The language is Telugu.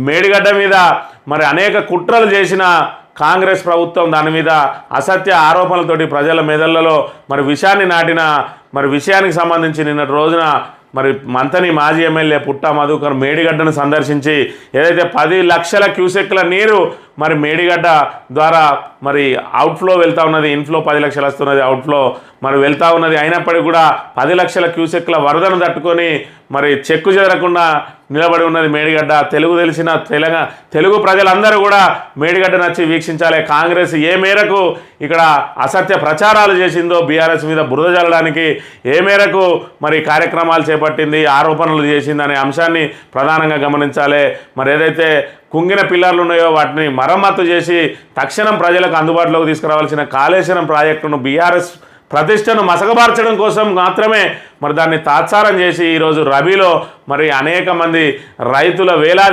మేడిగడ్డ మీద మరి అనేక కుట్రలు చేసిన కాంగ్రెస్ ప్రభుత్వం దాని మీద అసత్య ఆరోపణలతోటి ప్రజల మెదళ్లలో మరి విషయాన్ని నాటిన మరి విషయానికి సంబంధించి నిన్నటి రోజున మరి మంతని మాజీ ఎమ్మెల్యే పుట్ట మధుకర్ మేడిగడ్డను సందర్శించి ఏదైతే 10 లక్షల క్యూసెక్ల నీరు మరి మేడిగడ్డ ద్వారా మరి అవుట్ఫ్లో వెళ్తూ ఉన్నది, ఇన్ఫ్లో 10 లక్షలు వస్తున్నది, అవుట్ఫ్లో మరి వెళ్తూ ఉన్నది. అయినప్పటికీ కూడా 10 లక్షల క్యూసెక్ల వరదను తట్టుకొని మరి చెక్కు చెదరకుండా నిలబడి ఉన్నది మేడిగడ్డ. తెలిసిన తెలుగు ప్రజలందరూ కూడా మేడిగడ్డ నచ్చి వీక్షించాలి. కాంగ్రెస్ ఏ మేరకు ఇక్కడ అసత్య ప్రచారాలు చేసిందో, బీఆర్ఎస్ మీద బురద జల్లడానికి ఏ మేరకు మరి కార్యక్రమాలు చేపట్టింది, ఆరోపణలు చేసింది అనే అంశాన్ని ప్రధానంగా గమనించాలి. మరి ఏదైతే కుంగిన పిల్లర్లు ఉన్నాయో వాటిని మరమ్మతు చేసి తక్షణం ప్రజలకు అందుబాటులోకి తీసుకురావాల్సిన కాళేశ్వరం ప్రాజెక్టును బీఆర్ఎస్ ప్రతిష్టను మసకబార్చడం కోసం మాత్రమే మరి దాన్ని తాత్సారం చేసి ఈరోజు రబీలో మరి అనేక మంది రైతుల వేలాది